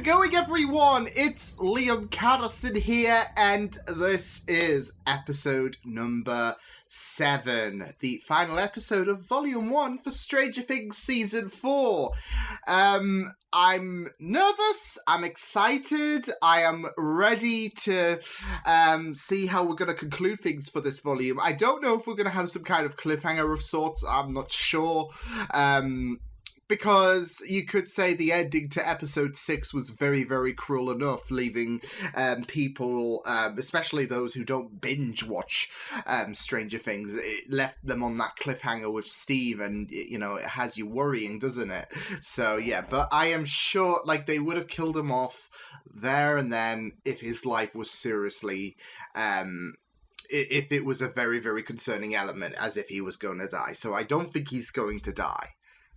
going, everyone? It's Liam Catterson here, and this is episode number 7, the final episode of Volume 1 for Stranger Things Season 4. I'm nervous, I'm excited, I am ready to see how we're going to conclude things for this volume. I don't know if we're going to have some kind of cliffhanger of sorts, I'm not sure. Because you could say the ending to episode 6 was very, very cruel enough, leaving people, especially those who don't binge watch Stranger Things, it left them on that cliffhanger with Steve, and, you know, it has you worrying, doesn't it? So, yeah, but I am sure, like, they would have killed him off there and then if his life was seriously, if it was a very, very concerning element, as if he was going to die. So I don't think he's going to die.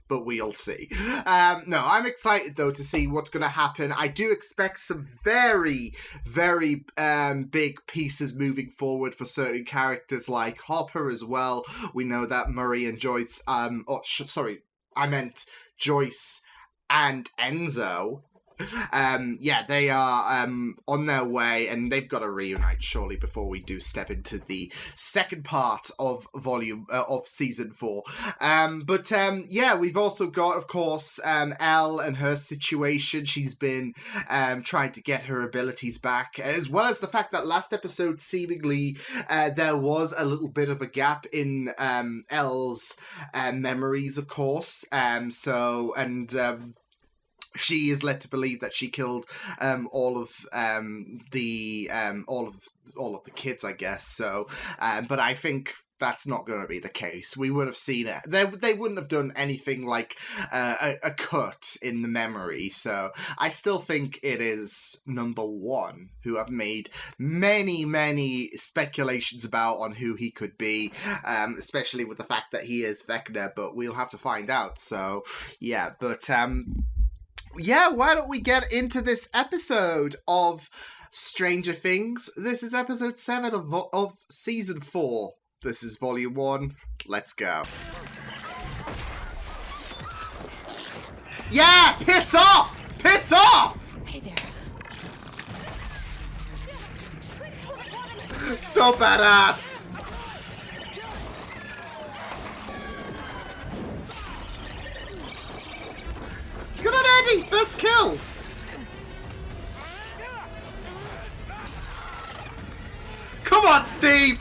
But we'll see. No, I'm excited, though, to see what's going to happen. I do expect some very, very big pieces moving forward for certain characters like Hopper as well. We know that Murray and Joyce... Joyce and Enzo... they are on their way, and they've got to reunite surely before we do step into the second part of season 4. We've also got, of course, Elle and her situation. She's been trying to get her abilities back, as well as the fact that last episode seemingly there was a little bit of a gap in Elle's memories, of course. She is led to believe that she killed all of the kids, I guess. So, but I think that's not going to be the case. We would have seen it. They wouldn't have done anything like a cut in the memory. So I still think it is number 1 who I've made many speculations about on who he could be, especially with the fact that he is Vecna. But we'll have to find out. So yeah, but. Yeah, why don't we get into this episode of Stranger Things? This is episode 7 of season 4. This is volume 1. Let's go. Yeah, piss off! Piss off! Hey there. So badass! Good on Eddie! First kill! Come on, Steve!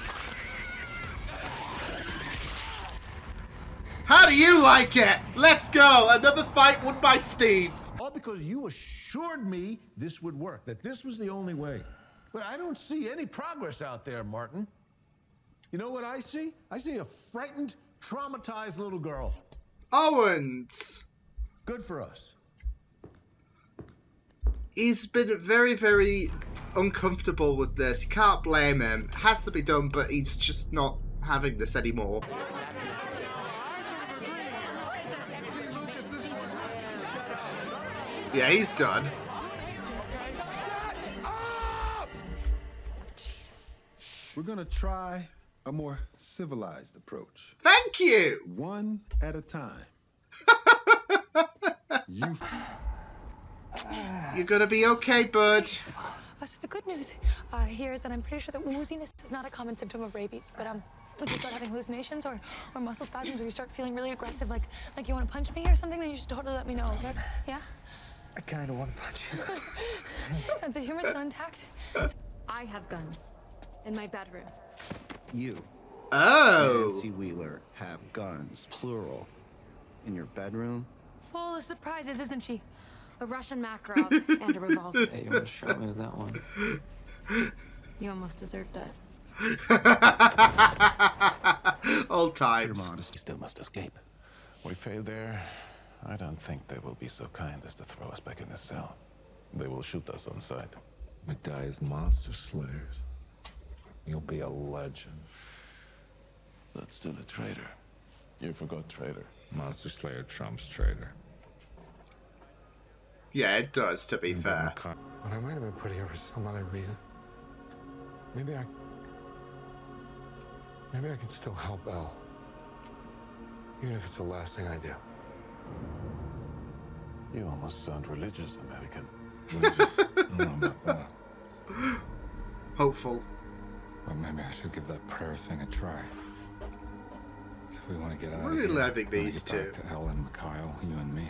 How do you like it? Let's go! Another fight won by Steve. All because you assured me this would work, that this was the only way. But I don't see any progress out there, Martin. You know what I see? I see a frightened, traumatized little girl. Owens. Good for us. He's been very, very uncomfortable with this. You can't blame him. It has to be done, but he's just not having this anymore. Yeah, he's done. We're gonna try a more civilized approach. Thank you! One at a time. You're gonna be okay, bud. So the good news here is that I'm pretty sure that wooziness is not a common symptom of rabies, but if you start having hallucinations or muscle spasms, or you start feeling really aggressive, like you want to punch me or something, then you should totally let me know, okay? Yeah? I kind of want to punch you. Sense of humor still intact? I have guns in my bedroom. You, Oh. Nancy Wheeler, have guns, plural, in your bedroom? Full of surprises, isn't she? A Russian Makarov and a revolver. Hey, you almost shot me with that one. You almost deserved it. Old Your times. modesty still must escape. We fail there. I don't think they will be so kind as to throw us back in the cell. They will shoot us on sight. We die as monster slayers. You'll be a legend. That's still a traitor. You forgot traitor. Monster slayer trumps traitor. Yeah, it does, to be fair. But I might have been put here for some other reason. Maybe I can still help Elle. Even if it's the last thing I do. You almost sound religious, American. Religious. I don't know about that. Hopeful. But maybe I should give that prayer thing a try. So if we want to get out We're of here, loving we wanna these get back two. to Ellen, Mikhail, you and me.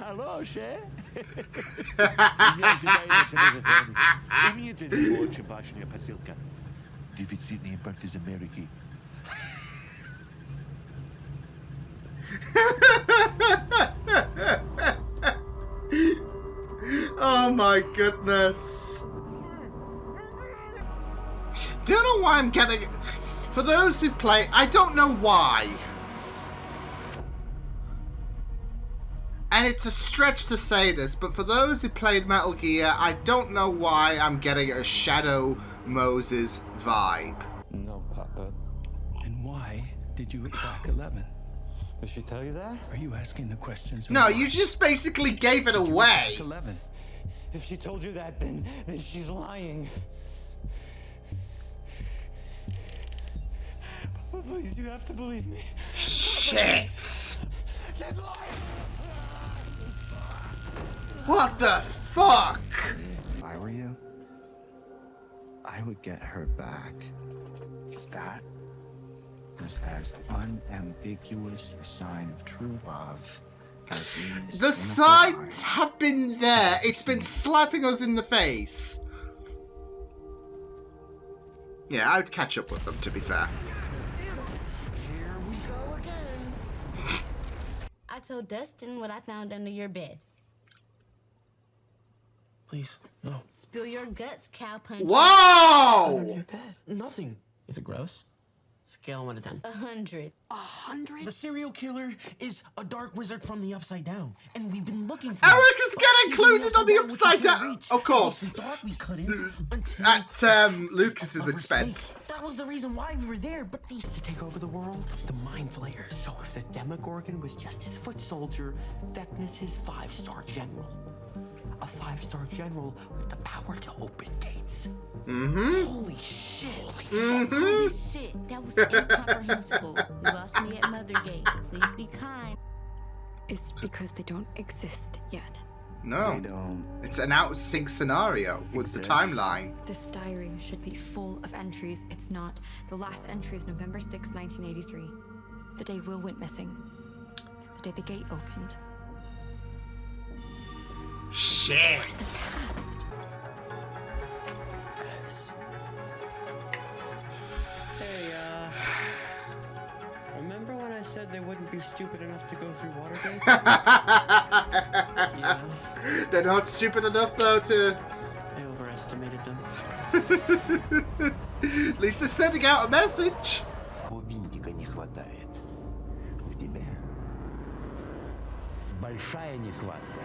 Алло, ше? Меня ожидает очередной охранник. Умеет ли его очень важная посылка? Дефицитный импорт из Америки. Oh my goodness. Don't know why I'm getting... For those who play, I don't know why. And it's a stretch to say this, but for those who played Metal Gear, I don't know why I'm getting a Shadow Moses vibe. No, Papa. And why did you attack 11? Did she tell you that? Are you asking the questions? or No, why? you just basically gave it Did you away. attack 11. If she told you that, then she's lying. Papa, please, you have to believe me. Shit. She's lying. What the fuck? If I were you, I would get her back. That was as unambiguous a sign of true love as these The cynical signs eyes. have been there. It's been slapping us in the face. Yeah, I would catch up with them, to be fair. I told Dustin what I found under your bed. Please, no. Spill your guts, cowpuncher. Whoa! Nothing. Is it gross? Scale 1 to 10. 100. 100? The serial killer is a dark wizard from the Upside Down, and we've been looking for Eric him. is getting included on the Even though Upside we can't Down. reach, Of course. We thought we couldn't until At Lucas's our expense. snake. That was the reason why we were there, but these to take over the world. The Mind Flayer. So if the Demogorgon was just his foot soldier, Vecna's his 5-star general. A 5-star general with the power to open gates. Mm-hmm. Holy shit. Holy shit, that was incomprehensible. You lost me at Mothergate. Please be kind. It's because they don't exist yet. No. They don't. It's an out of sync scenario with the Exist. timeline. This diary should be full of entries. It's not. The last entry is November 6, 1983. The day Will went missing. The day the gate opened. Shit. Past. Hey, remember when I said they wouldn't be stupid enough to go through Watergate? Yeah, They're not stupid enough, though, to... I overestimated them. At least they're sending out a message. Винтика не хватает. У тебя большая нехватка.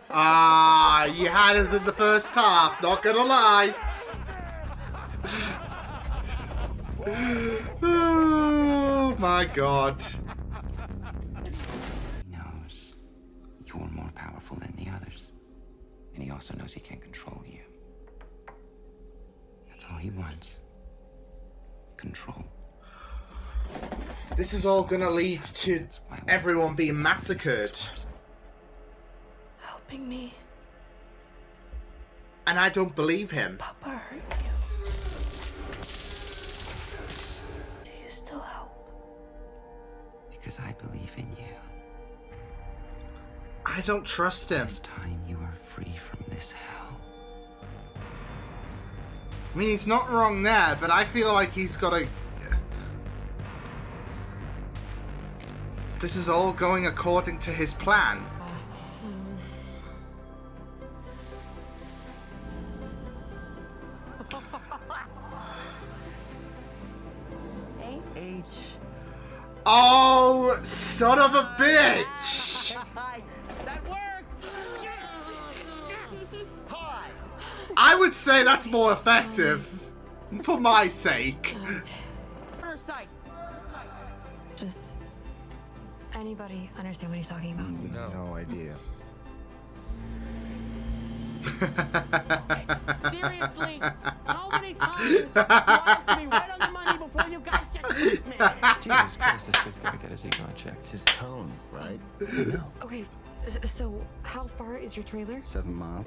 Ah, you had us in the first half, not gonna lie. Oh my god. He knows you're more powerful than the others. And he also knows he can't control you. That's all he wants. Control. This is all gonna lead to everyone being massacred. Helping me. And I don't believe him. Papa hurt you. Do you still help? Because I believe in you. I don't trust him. This time you are free from this hell. I mean, he's not wrong there, but I feel like he's got a... This is all going according to his plan. H. Oh, son of a bitch! That worked! Hi! I would say that's more effective. For my sake. First sight! Does anybody understand what he's talking about? No idea. Seriously? How many times do you ask me right under my money before you guys check this man. Jesus Christ, this kid's gotta get his ego checked. It's his tone, right? No. Okay, so how far is your trailer? 7 miles.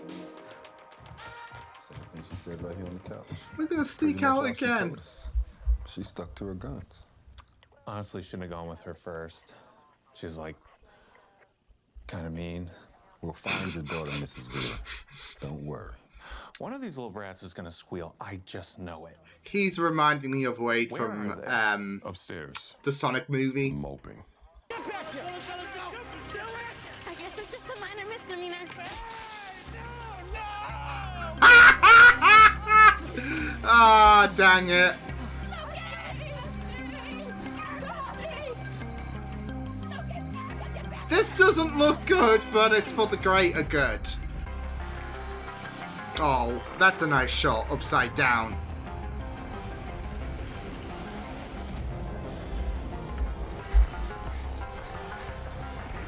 Same thing she said right here on the couch. We're gonna sneak Pretty much out all she again. told us. She stuck to her guns. Honestly, shouldn't have gone with her first. She's like, kind of mean. We'll find your daughter, Mrs. Veer. Don't worry. One of these little brats is gonna squeal. I just know it. He's reminding me of Wade Where from are they? Upstairs. the Sonic movie. Moping. I guess it's just a minor misdemeanor. Ah, dang it. This doesn't look good, but it's for the greater good. Oh, that's a nice shot, upside down.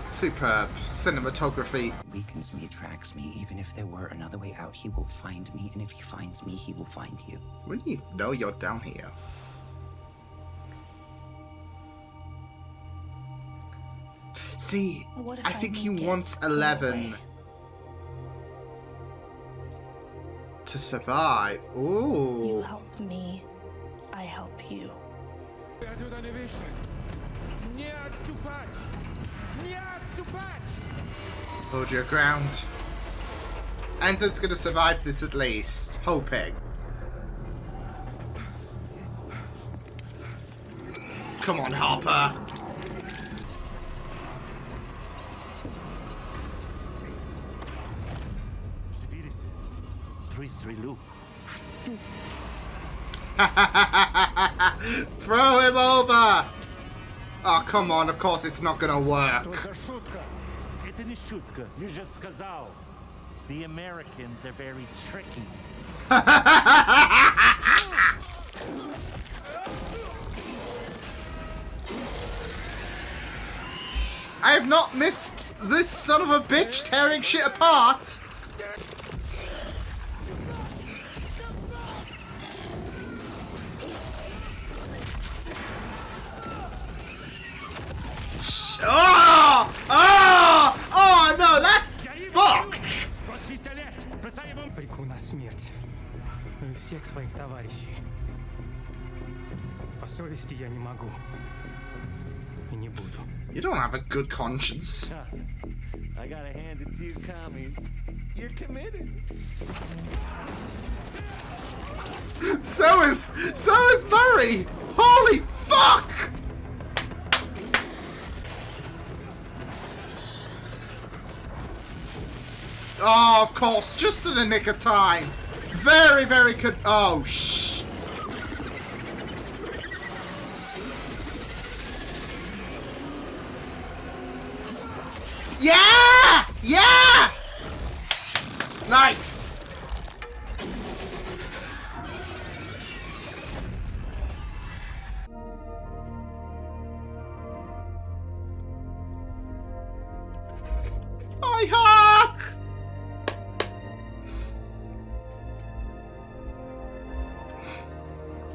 Superb cinematography. Weakens me, attracts me. Even if there were another way out, he will find me, and if he finds me, he will find you. When do you know you're down here? See, What if I think he make it wants go 11 away? to survive. You Ooh. help me, I help you. Hold your ground. Enzo's gonna survive this at least. Hoping. Come on, Harper. Throw him over! Oh, come on, of course it's not gonna work. Это не шутка. Я же сказал. The Americans are very tricky. I have not missed this son of a bitch tearing shit apart. Oh! Oh! Oh no, that's fucked! Прику на смерть. Ну и всех своих товарищей. По совести я не могу. И не буду. You don't have a good conscience. I gotta hand it to you, commies. You're committed. So is Murray! Holy fuck! Oh, of course, just in the nick of time. Very, very good. Oh, shh. Yeah! Yeah! Nice. My heart!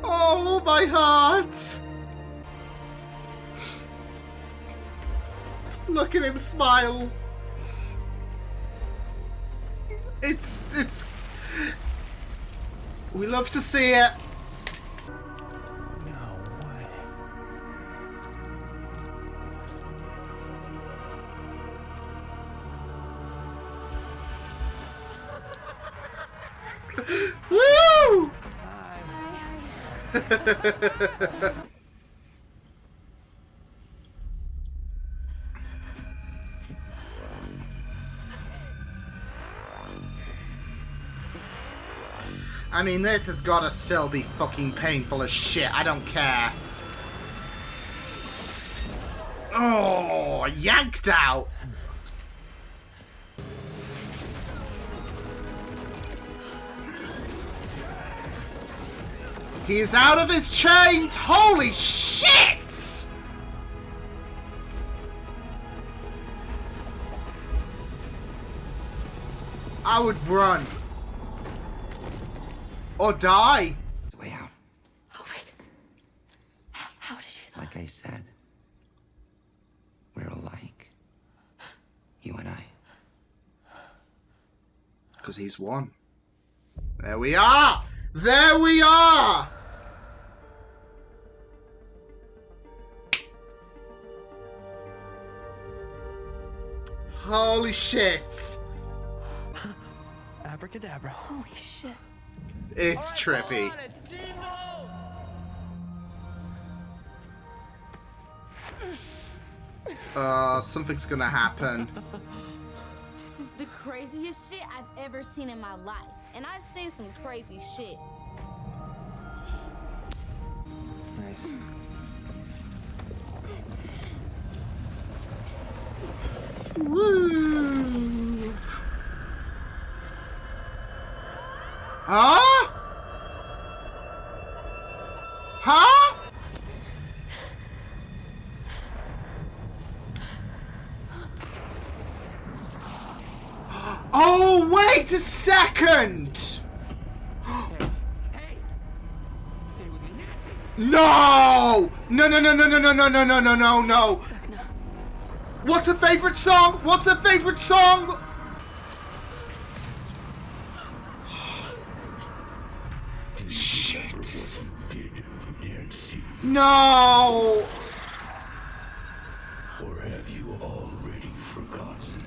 Oh, my heart! Look at him smile. It's... We love to see it. Woo! I mean, this has gotta still be fucking painful as shit. I don't care. Oh, yanked out. He's out of his chains! Holy shit! I would run. Or die. The way out. Oh, wait. Because he's won. There we are! There we are! Holy shit! Abracadabra. Holy shit. It's trippy. Something's gonna happen. This is the craziest shit I've ever seen in my life. And I've seen some crazy shit. Nice. Woo! Huh? Huh? Oh, wait a second! No! No, no, no, no, no, no, no, no, no, no, no, no! What's a favorite song? What's a favorite song? Shit. No! Or have you already forgotten?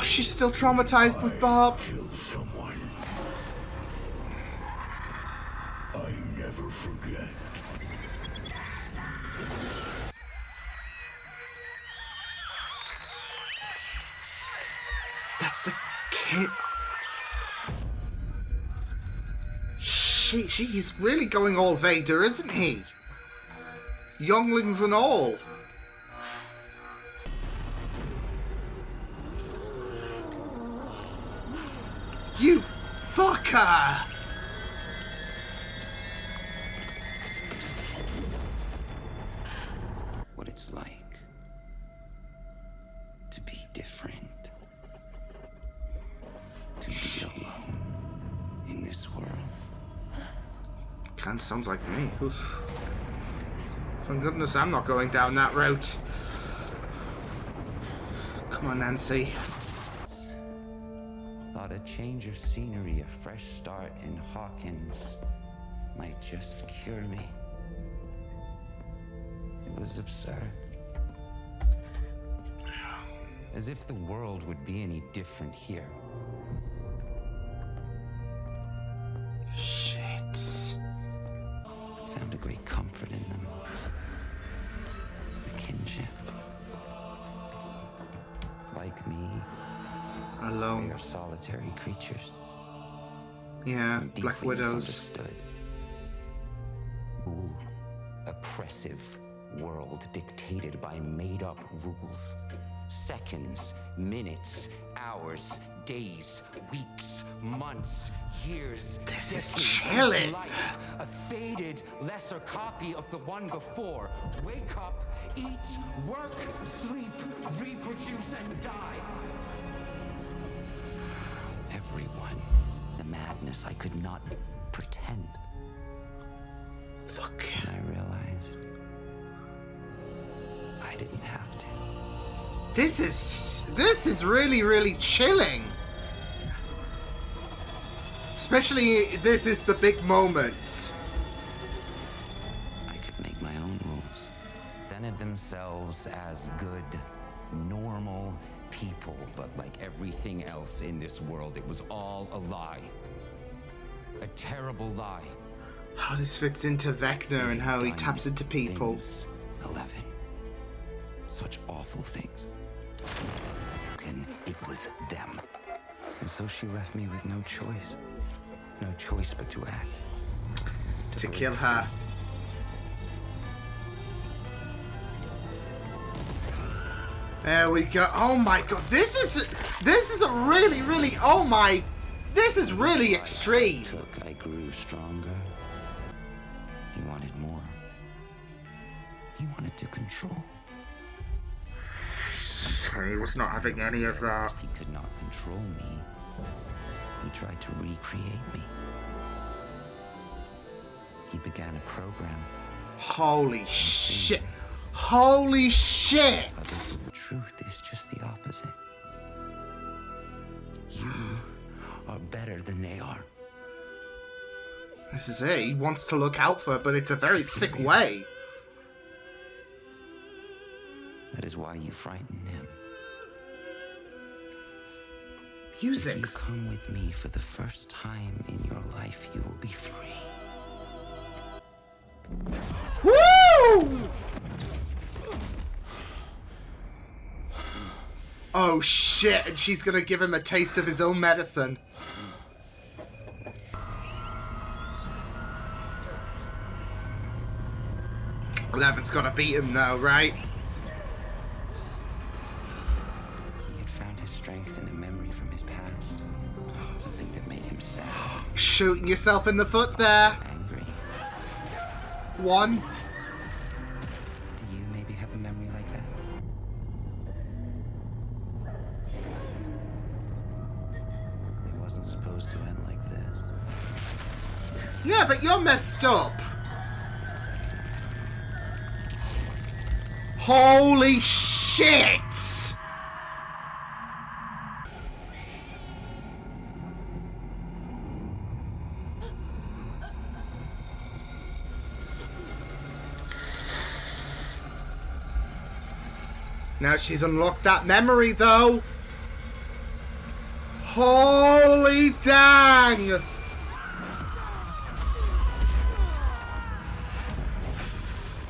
She's still traumatized with Bob. Kill someone. I never forget. That's the kid. He's really going all Vader, isn't he? Younglings and all. You fucker! What it's like to be different. To be alone in this world. Kinda sounds like me. Oof. Thank goodness I'm not going down that route. Come on, Nancy. Thought a change of scenery, a fresh start in Hawkins might just cure me. It was absurd. As if the world would be any different here. Shit. Found a great comfort in them. The kinship. Like me, alone. They are solitary creatures. Yeah, Black Widows. Misunderstood. Rule. Oppressive world dictated by made-up rules. Seconds, minutes, hours, days, weeks, months, years. This is decades chilling. of life, a faded, lesser copy of the one before. Wake up, eat, work, sleep, reproduce, and die. Everyone. The madness I could not pretend. Fuck. And I realized I didn't have to. This is really, really chilling. Especially, this is the big moment. I could make my own rules. Presented themselves as good, normal people, but like everything else in this world, it was all a lie. A terrible lie. How this fits into Vecna and how he taps into people. Things, 11. Such awful things. And it was them. And so she left me with no choice. No choice but to act. To kill her. There we go. Oh my god. This is a really, really, oh my. This is really extreme. I grew stronger. He wanted more. He wanted to control. Okay, he was not having any of that. He could not control me. He tried to recreate me. He began a program. Holy shit. Holy shit. The truth is just the opposite. You better than they are. This is it. He wants to look out for her, but it's a very sick way. That is why you frighten him. Musings. If you come with me for the first time in your life, you will be free. Woo! Oh shit, and she's gonna give him a taste of his own medicine. Eleven's gotta beat him though, right? He had found his strength in a memory from his past. Something that made him sad. Shooting yourself in the foot there. Angry. One. Do you maybe have a memory like that? It wasn't supposed to end like this. Yeah, but you're messed up. Holy shit! Now she's unlocked that memory, though. Holy dang!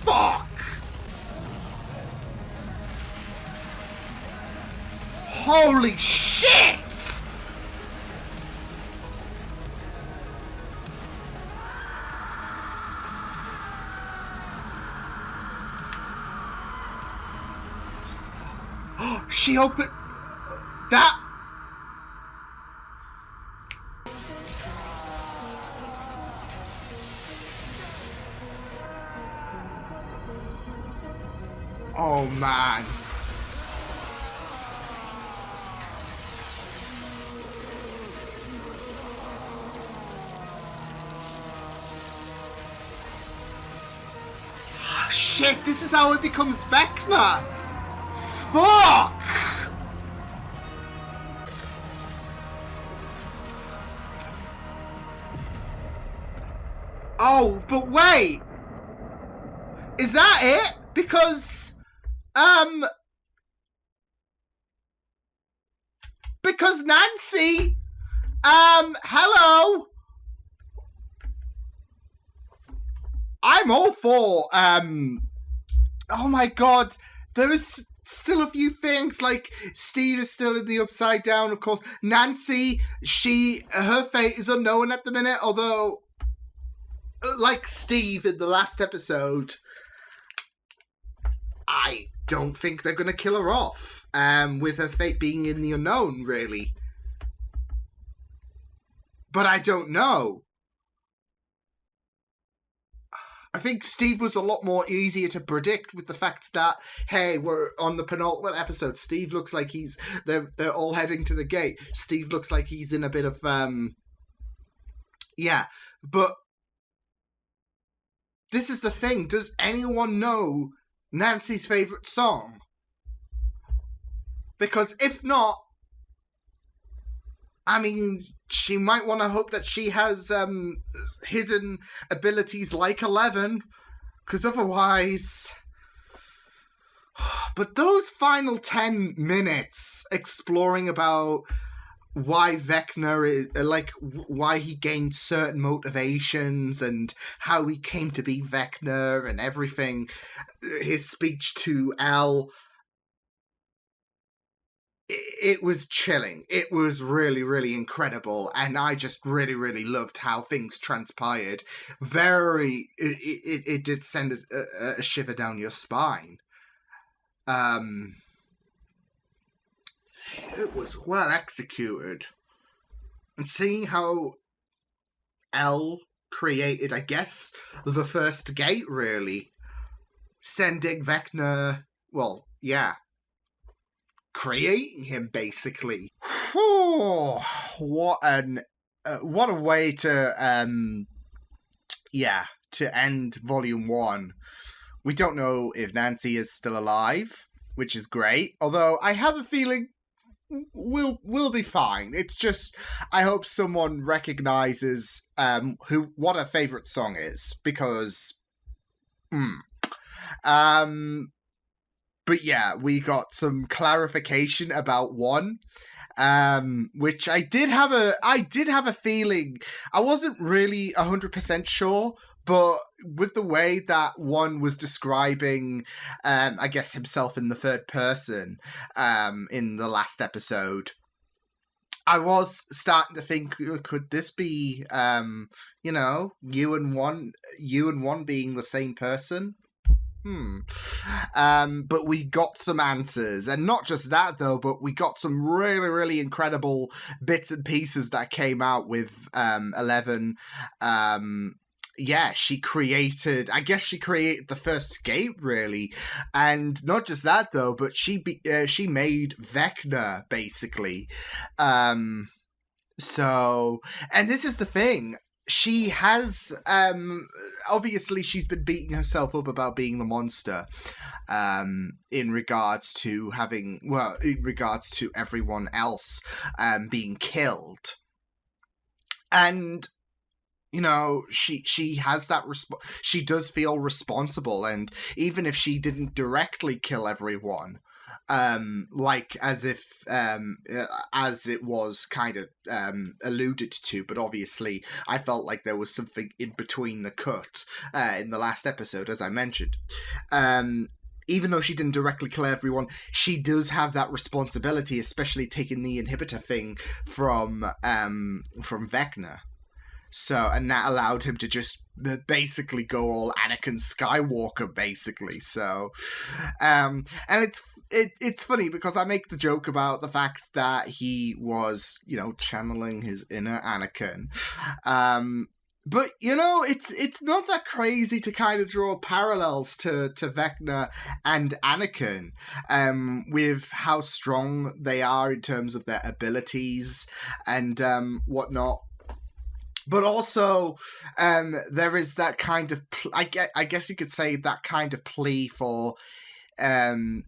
Fuck! Holy shit! She opened that. Oh man. Shit, this is how it becomes Vecna. Fuck! Oh, but wait! Is that it? Because, because Nancy, hello? I'm all for, oh my god, there is still a few things, like Steve is still in the Upside Down, of course. Nancy, her fate is unknown at the minute, although, like Steve in the last episode, I don't think they're going to kill her off, with her fate being in the unknown, really. But I don't know. I think Steve was a lot more easier to predict with the fact that, hey, we're on the penultimate episode. Steve looks like they're all heading to the gate. Steve looks like he's in a bit of, yeah. But this is the thing. Does anyone know Nancy's favorite song? Because if not, I mean, she might want to hope that she has hidden abilities like 11, because otherwise... But those final 10 minutes exploring about why Vecna is, like, why he gained certain motivations and how he came to be Vecna and everything, his speech to Elle... It was chilling. It was really, really incredible. And I just really, really loved how things transpired. It did send a shiver down your spine. It was well executed. And seeing how Elle created, I guess, the first gate, really. Sending Vecna, well, yeah, creating him, basically. Whew, what a way to to end Volume 1. We don't know if Nancy is still alive, which is great. Although I have a feeling we'll be fine. It's just I hope someone recognizes what her favorite song is, because but yeah, we got some clarification about one, which I did have a feeling. I wasn't really 100% sure, but with the way that one was describing, I guess, himself in the third person in the last episode, I was starting to think, could this be, you and one being the same person? But we got some answers, and not just that though, but we got some really, really incredible bits and pieces that came out with 11. She created the first gate, really, and not just that though, but she made Vecna, basically. So, and this is the thing. She has, obviously she's been beating herself up about being the monster, in regards to everyone else, being killed. And, she has that, she does feel responsible, and even if she didn't directly kill everyone, as it was kind of alluded to, but obviously I felt like there was something in between the cut in the last episode, as I mentioned. Even though she didn't directly kill everyone, she does have that responsibility, especially taking the inhibitor thing from Vecna. So, and that allowed him to just basically go all Anakin Skywalker, basically. So, and it's funny because I make the joke about the fact that he was, channeling his inner Anakin. But, it's not that crazy to kind of draw parallels to Vecna and Anakin, with how strong they are in terms of their abilities and whatnot. But also, there is that kind of, I guess you could say, that kind of plea for him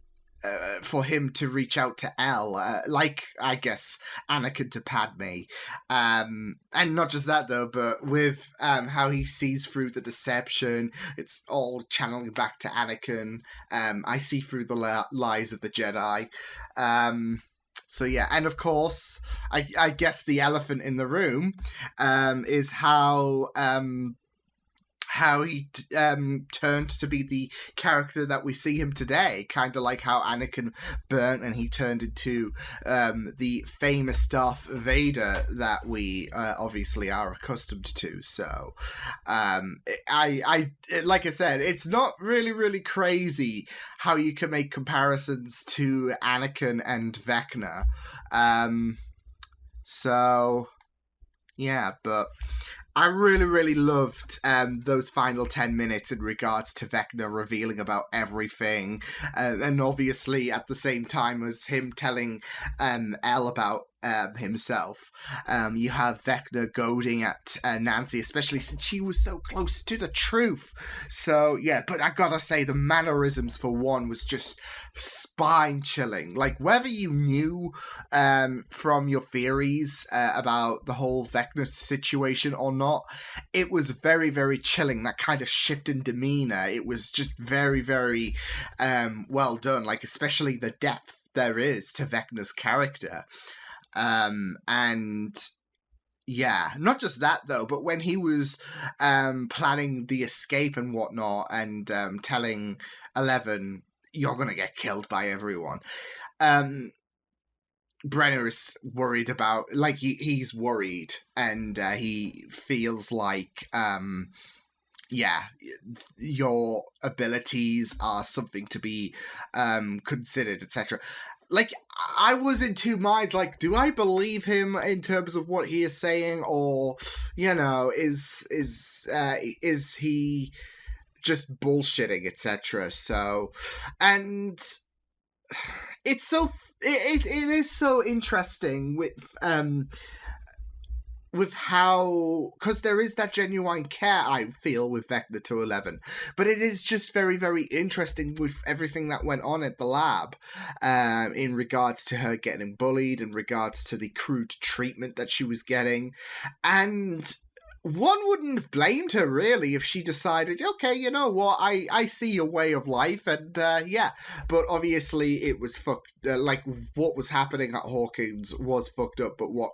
to reach out to Elle, like, I guess, Anakin to Padme. And not just that, though, but with how he sees through the deception, it's all channeling back to Anakin. I see through the lies of the Jedi. So yeah, and of course, I guess the elephant in the room is how he turned to be the character that we see him today, kind of like how Anakin burnt and he turned into the famous Darth Vader that we obviously are accustomed to. So, I like I said, it's not really, really crazy how you can make comparisons to Anakin and Vecna. So, yeah, but I really, really loved those final 10 minutes in regards to Vecna revealing about everything. And obviously, at the same time as him telling Elle about himself, you have Vecna goading at Nancy, especially since she was so close to the truth. So, yeah, but I gotta say, the mannerisms for one was just spine-chilling. Like, whether you knew from your theories about the whole Vecna situation or not, it was very, very chilling. That kind of shift in demeanor, it was just very, very well done. Like, especially the depth there is to Vecna's character. And yeah, not just that though, but when he was planning the escape and whatnot, and telling 11, you're gonna get killed by everyone, Brenner is worried about, like, he's worried, and he feels like your abilities are something to be considered, etc. Like, I was in two minds, like, do I believe him in terms of what he is saying, or, is he just bullshitting, etc. So, and it's so, it is so interesting with, with how, because there is that genuine care I feel with Vecna 211, but it is just very, very interesting with everything that went on at the lab, in regards to her getting bullied, in regards to the crude treatment that she was getting, and one wouldn't have blamed her really if she decided, okay, you know what, I see your way of life, and yeah, but obviously it was fucked, like what was happening at Hawkins was fucked up, but what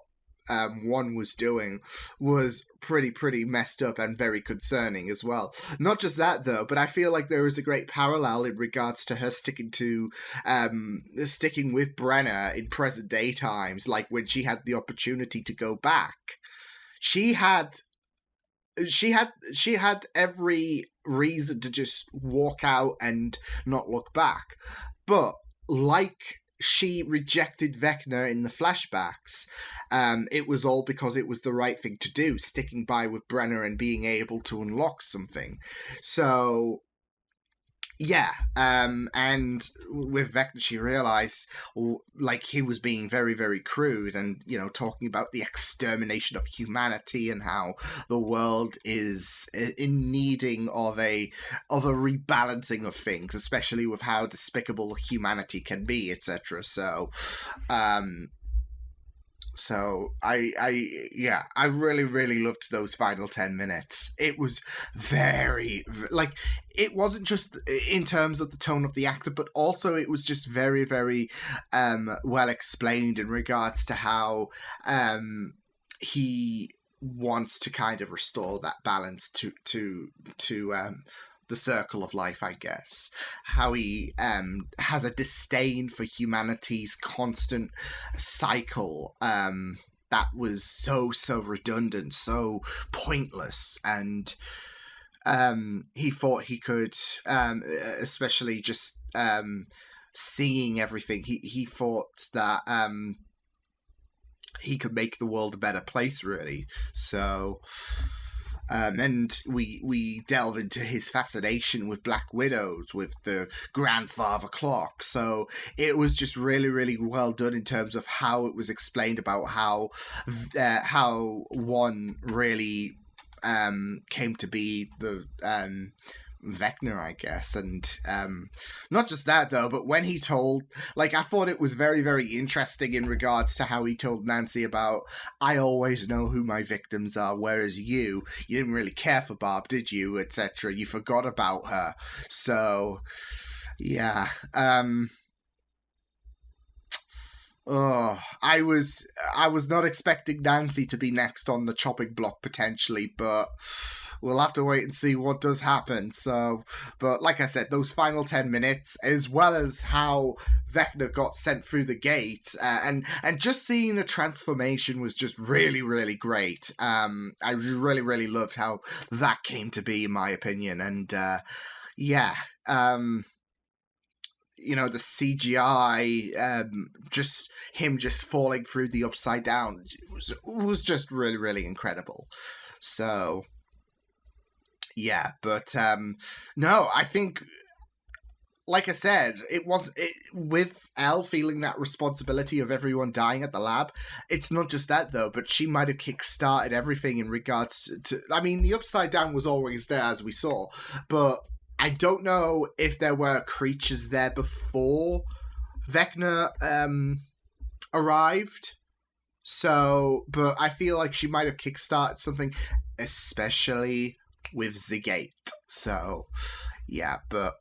one was doing was pretty messed up and very concerning as well. Not just that though, but I feel like there is a great parallel in regards to her sticking with Brenner in present day times, like when she had the opportunity to go back. She had every reason to just walk out and not look back. But like she rejected Vecna in the flashbacks, it was all because it was the right thing to do, sticking by with Brenner and being able to unlock something. So yeah, and with Vecna, she realized, like, he was being very, very crude, and, you know, talking about the extermination of humanity and how the world is in needing of a rebalancing of things, especially with how despicable humanity can be, etc. So, I really, really loved those final 10 minutes. It was very, like, it wasn't just in terms of the tone of the actor, but also it was just very, very well explained in regards to how he wants to kind of restore that balance to the circle of life, I guess. How he has a disdain for humanity's constant cycle that was so redundant, so pointless, and he thought he could, especially just seeing everything, he thought that he could make the world a better place, really. So and we delve into his fascination with Black Widows, with the grandfather clock. So it was just really, really well done in terms of how it was explained about how one really came to be the Vecna, I guess. And not just that though, but when he told, like, I thought it was very, very interesting in regards to how he told Nancy about, I always know who my victims are, whereas you didn't really care for Barb, did you, etc. You forgot about her. So yeah, I was not expecting Nancy to be next on the chopping block potentially, but we'll have to wait and see what does happen. So, but like I said, those final 10 minutes, as well as how Vecna got sent through the gate, and just seeing the transformation was just really, really great. I really, really loved how that came to be, in my opinion. And yeah, you know, the CGI, just him just falling through the upside down was just really, really incredible. So yeah, but no, I think, like I said, with Elle feeling that responsibility of everyone dying at the lab. It's not just that though, but she might have kick-started everything in regards to, I mean, the upside down was always there, as we saw, but I don't know if there were creatures there before Vecna arrived. So, but I feel like she might have kickstarted something, especially with the gate. So, yeah, but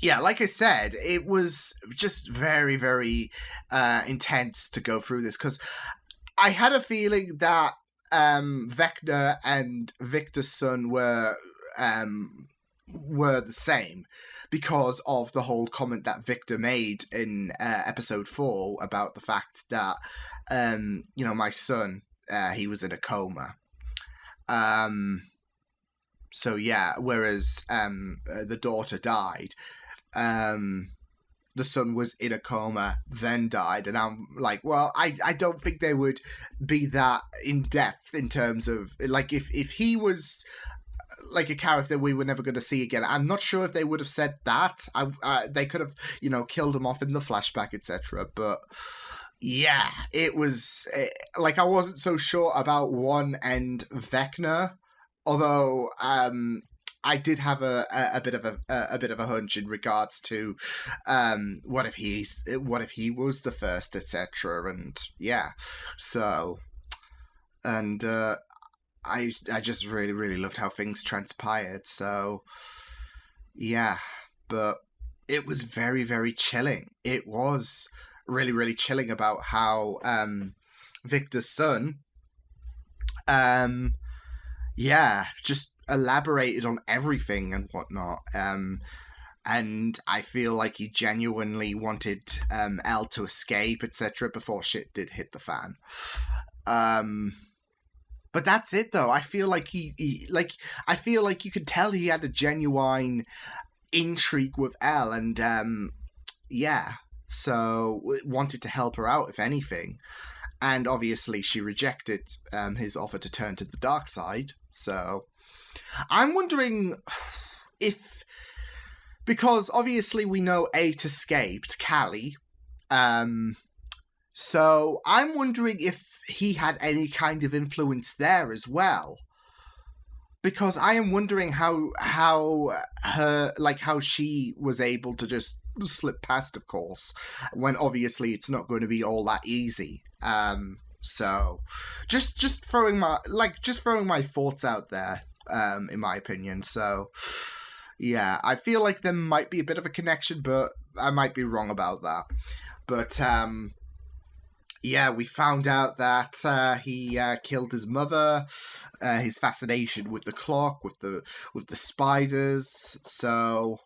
yeah, like I said, it was just very, very intense to go through this, because I had a feeling that Vecna and Victor's son were the same, because of the whole comment that Victor made in episode 4 about the fact that you know, my son, he was in a coma. So yeah, whereas the daughter died, the son was in a coma, then died, and I'm like, well, I don't think they would be that in depth in terms of, like, if he was like a character we were never going to see again. I'm not sure if they would have said that. They could have, you know, killed him off in the flashback, etc. But Yeah, it was like I wasn't so sure about One and Vecna, although I did have a bit of a hunch in regards to what if he was the first, etc. And yeah, so and I just really loved how things transpired. So yeah, but it was very chilling. It was really chilling about how Victor's son just elaborated on everything and whatnot, and I feel like he genuinely wanted Elle to escape, etc. before shit did hit the fan. But that's it though. I feel like I feel like you could tell he had a genuine intrigue with Elle, and so wanted to help her out if anything. And obviously she rejected his offer to turn to the dark side. So I'm wondering if, because obviously we know 8 escaped, Callie, so I'm wondering if he had any kind of influence there as well. Because I am wondering how she was able to just slip past, of course, when obviously it's not going to be all that easy. So just throwing my thoughts out there, in my opinion. So yeah, I feel like there might be a bit of a connection, but I might be wrong about that. But yeah, we found out that he killed his mother. His fascination with the clock, with the spiders. So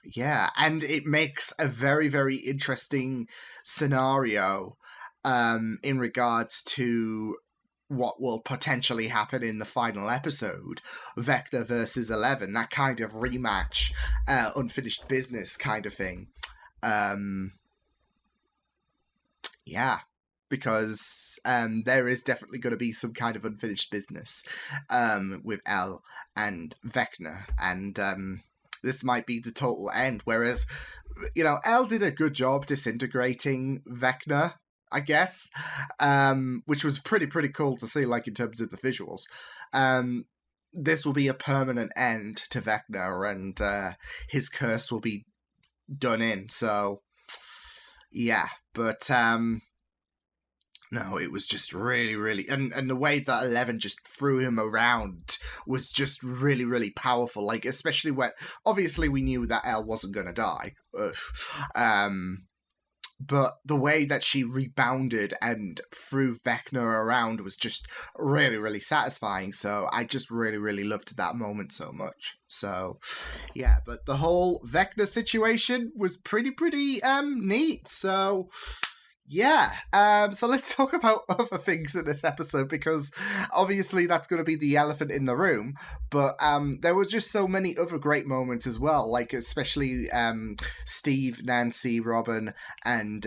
yeah, and it makes a very interesting scenario in regards to what will potentially happen in the final episode, Vecna versus 11, that kind of rematch, unfinished business kind of thing. Yeah, because there is definitely going to be some kind of unfinished business with Elle and Vecna, and this might be the total end. Whereas, Elle did a good job disintegrating Vecna, I guess, which was pretty cool to see, like, in terms of the visuals. This will be a permanent end to Vecna, and his curse will be done in. So, yeah, but no, it was just really, and the way that 11 just threw him around was just really powerful. Like, especially when, obviously we knew that Elle wasn't going to die. But the way that she rebounded and threw Vecna around was just really satisfying. So I just really loved that moment so much. So yeah, but the whole Vecna situation was pretty neat. So yeah, so let's talk about other things in this episode, because obviously that's going to be the elephant in the room, but there were just so many other great moments as well, like especially Steve, Nancy, Robin, and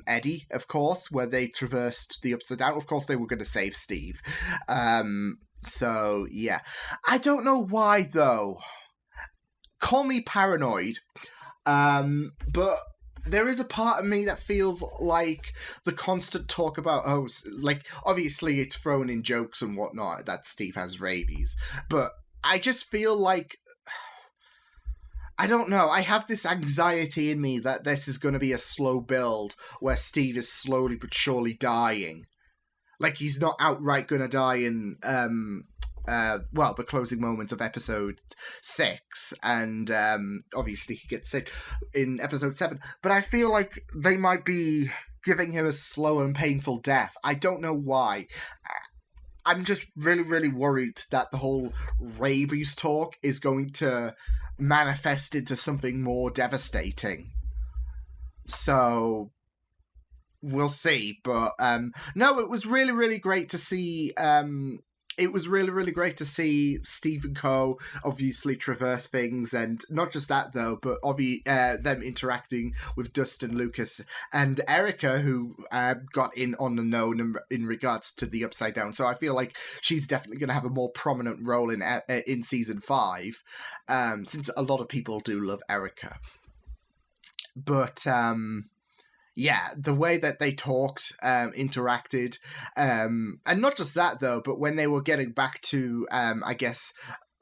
Eddie, of course, where they traversed the Upside Down. Of course, they were going to save Steve. So yeah, I don't know why though. Call me paranoid, but there is a part of me that feels like the constant talk about, like, obviously it's thrown in jokes and whatnot that Steve has rabies, but I just feel like, I don't know, I have this anxiety in me that this is going to be a slow build where Steve is slowly but surely dying. Like, he's not outright going to die in, the closing moments of episode 6, and obviously he gets sick in episode 7, but I feel like they might be giving him a slow and painful death. I don't know why. I'm just really worried that the whole rabies talk is going to manifest into something more devastating. So we'll see, but no, it was really great to see. It was really great to see Steve and Co. obviously traverse things, and not just that though, but them interacting with Dustin, Lucas, and Erica, who got in on the known in regards to the Upside Down. So I feel like she's definitely going to have a more prominent role in season 5, since a lot of people do love Erica. But yeah, the way that they talked, interacted, and not just that though, but when they were getting back to, I guess,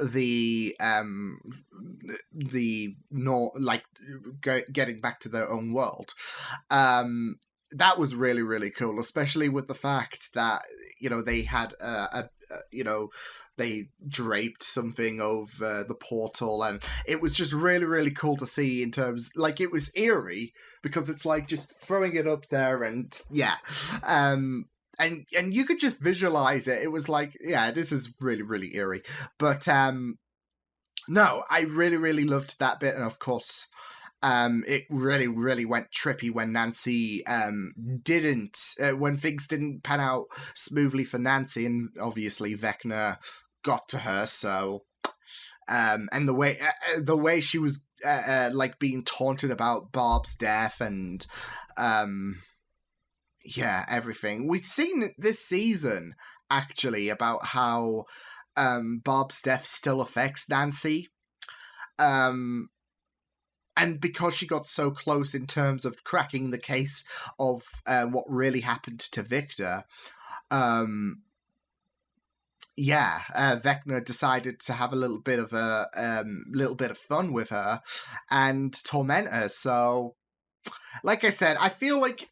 getting back to their own world, that was really, really cool, especially with the fact that, they had they draped something over the portal, and it was just really, really cool to see in terms, it was eerie, because it's just throwing it up there, and yeah, and you could just visualize it. It was this is really, really eerie, but no, I really, really loved that bit, and of course, it really, really went trippy when Nancy when things didn't pan out smoothly for Nancy, and obviously Vecna got to her. So, and the way she was being taunted about Bob's death, and everything we've seen this season actually about how Bob's death still affects Nancy. And because she got so close in terms of cracking the case of what really happened to Victor, Vecna decided to have a little bit of fun with her and torment her. So, like I said, I feel like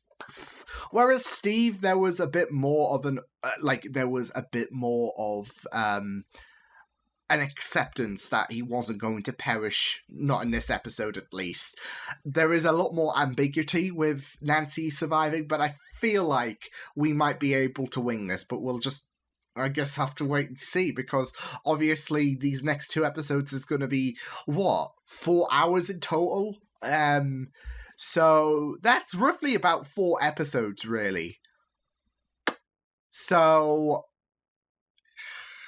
whereas Steve, there was a bit more of an acceptance that he wasn't going to perish, not in this episode at least. There is a lot more ambiguity with Nancy surviving, but I feel like we might be able to wing this, but we'll just, I guess, have to wait and see, because obviously these next 2 episodes is going to be, 4 hours in total? So that's roughly about 4 episodes, really. So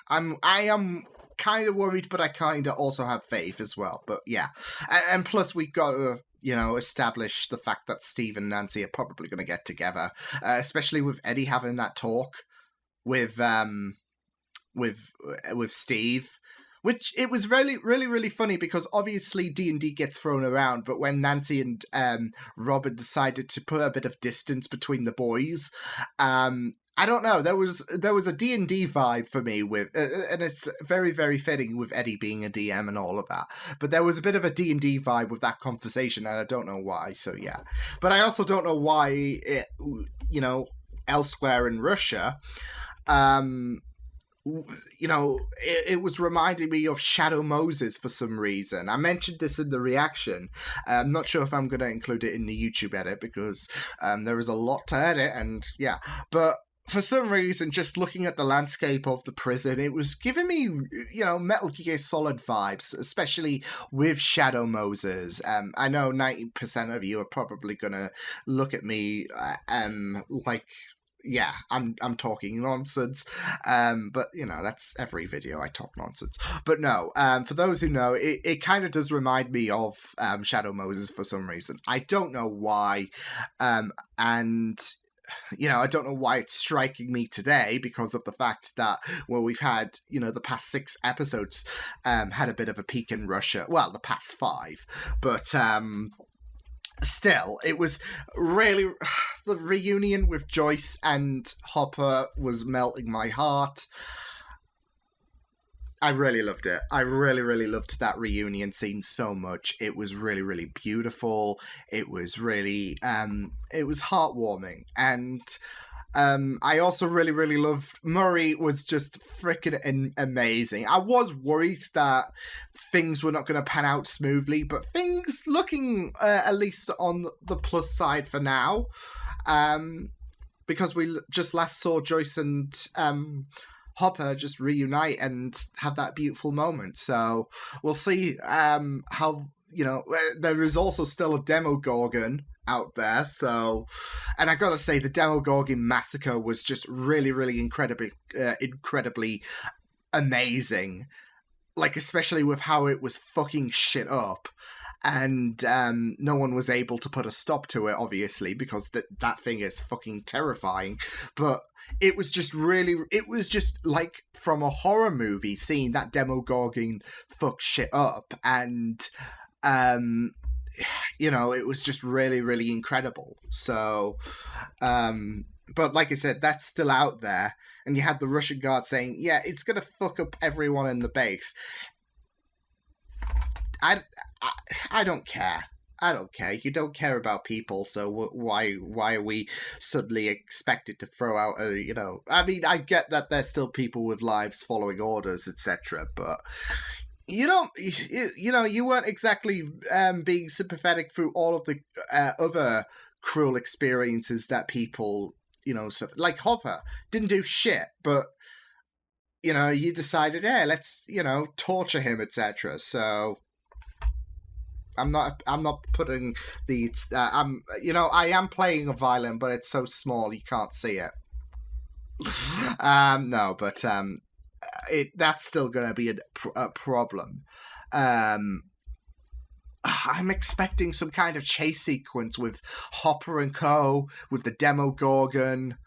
I am kind of worried, but I kind of also have faith as well. But yeah, and plus we got to establish the fact that Steve and Nancy are probably going to get together, especially with Eddie having that talk with Steve, which it was really, really, really funny, because obviously D&D gets thrown around, but when Nancy and Robin decided to put a bit of distance between the boys, I don't know, there was a D&D vibe for me with, and it's very, very fitting with Eddie being a DM and all of that, but there was a bit of a D&D vibe with that conversation, and I don't know why, so yeah. But I also don't know why, elsewhere in Russia, it was reminding me of Shadow Moses for some reason. I mentioned this in the reaction. I'm not sure if I'm going to include it in the YouTube edit, because there is a lot to edit, and yeah, but for some reason, just looking at the landscape of the prison, it was giving me, Metal Gear Solid vibes, especially with Shadow Moses. I know 90% of you are probably going to look at me yeah, I'm talking nonsense, but that's every video I talk nonsense. But no, for those who know, it kind of does remind me of Shadow Moses for some reason. I don't know why, and I don't know why it's striking me today, because of the fact that, we've had, the past 6 episodes had a bit of a peak in Russia. Well, the past 5, but still, it was really, the reunion with Joyce and Hopper was melting my heart. I really loved it. I really, really loved that reunion scene so much. It was really, really beautiful. It was really, it was heartwarming. And I also really, really loved, Murray was just freaking amazing. I was worried that things were not going to pan out smoothly, but things looking at least on the plus side for now. Because we just last saw Joyce and Hopper just reunite and have that beautiful moment. So we'll see how, there is also still a Demogorgon out there. So, and I gotta say, the Demogorgon massacre was just really, really incredibly amazing. Especially with how it was fucking shit up. And no one was able to put a stop to it, obviously, because that thing is fucking terrifying. But it was just like from a horror movie, seeing that Demogorgon fuck shit up. And you know, it was just really, really incredible. So, but like I said, that's still out there. And you had the Russian guard saying, yeah, it's going to fuck up everyone in the base. I don't care. I don't care. You don't care about people, so why are we suddenly expected to throw out a, you know... I mean, I get that there's still people with lives following orders, etc., but you don't... You know, you weren't exactly being sympathetic through all of the other cruel experiences that people, you know, suffer. Like Hopper didn't do shit, but, you know, you decided, hey, let's, you know, torture him, etc., so... I'm not putting the, you know, I am playing a violin, but it's so small you can't see it. No, but, that's still gonna be a problem. I'm expecting some kind of chase sequence with Hopper and Co, with the Demogorgon.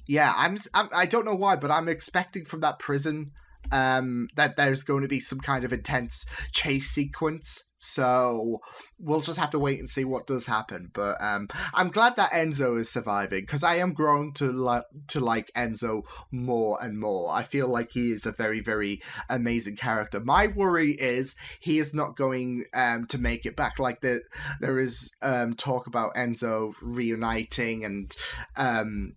Yeah, I don't know why, but I'm expecting from that prison, that there's going to be some kind of intense chase sequence. So we'll just have to wait and see what does happen. But I'm glad that Enzo is surviving, because I am growing to like Enzo more and more. I feel like he is a very, very amazing character. My worry is he is not going to make it back. Like there is talk about Enzo reuniting and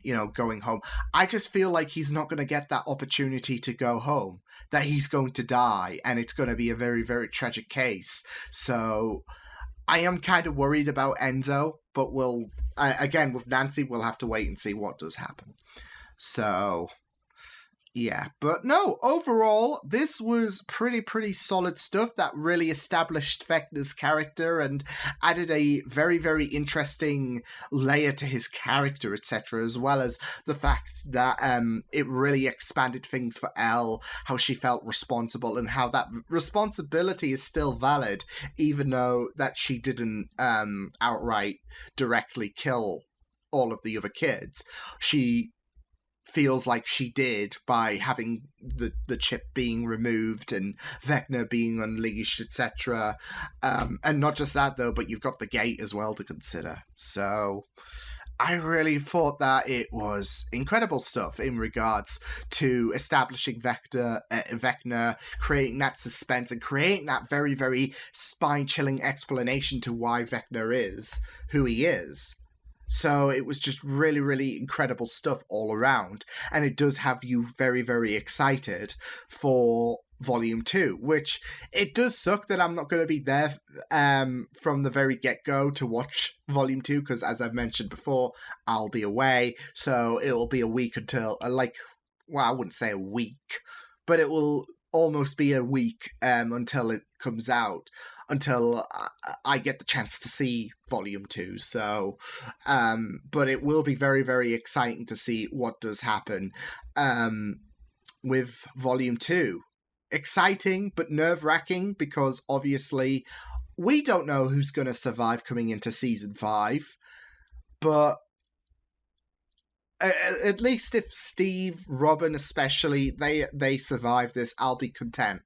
you know, going home. I just feel like he's not going to get that opportunity to go home. That he's going to die, and it's going to be a very, very tragic case. So I am kind of worried about Enzo, but again, with Nancy, we'll have to wait and see what does happen. So, yeah. But no, overall, this was pretty solid stuff that really established Vecna's character and added a very, very interesting layer to his character, etc., as well as the fact that it really expanded things for Elle, how she felt responsible, and how that responsibility is still valid, even though that she didn't outright directly kill all of the other kids. She feels like she did by having the chip being removed and Vecna being unleashed, etc. And not just that, though, but you've got the gate as well to consider. So I really thought that it was incredible stuff in regards to establishing Vecna, creating that suspense, and creating that very, very spine-chilling explanation to why Vecna is who he is. So it was just really, really incredible stuff all around. And it does have you very, very excited for Volume 2, which it does suck that I'm not going to be there from the very get-go to watch Volume 2, because as I've mentioned before, I'll be away. So it'll be a week until, I wouldn't say a week, but it will almost be a week until it comes out, until I get the chance to see Volume 2. So, but it will be very, very exciting to see what does happen with Volume 2. Exciting, but nerve-wracking, because obviously we don't know who's going to survive coming into Season 5. But at least if Steve, Robin especially, they survive this, I'll be content.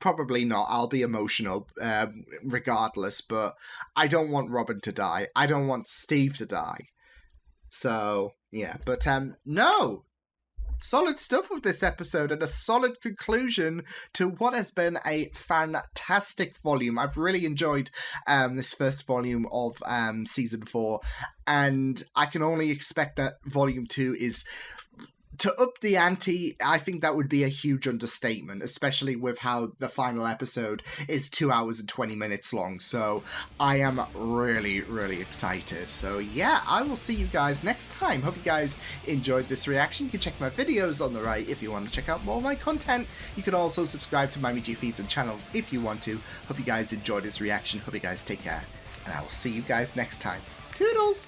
Probably not. I'll be emotional regardless, but I don't want Robin to die. I don't want Steve to die. So, yeah. But, no! Solid stuff with this episode, and a solid conclusion to what has been a fantastic volume. I've really enjoyed this first volume of Season 4, and I can only expect that Volume 2 is... to up the ante. I think that would be a huge understatement, especially with how the final episode is 2 hours and 20 minutes long. So I am really, really excited. So yeah, I will see you guys next time. Hope you guys enjoyed this reaction. You can check my videos on the right if you want to check out more of my content. You can also subscribe to MyMeG Feeds and channel if you want to. Hope you guys enjoyed this reaction. Hope you guys take care, and I will see you guys next time. Toodles!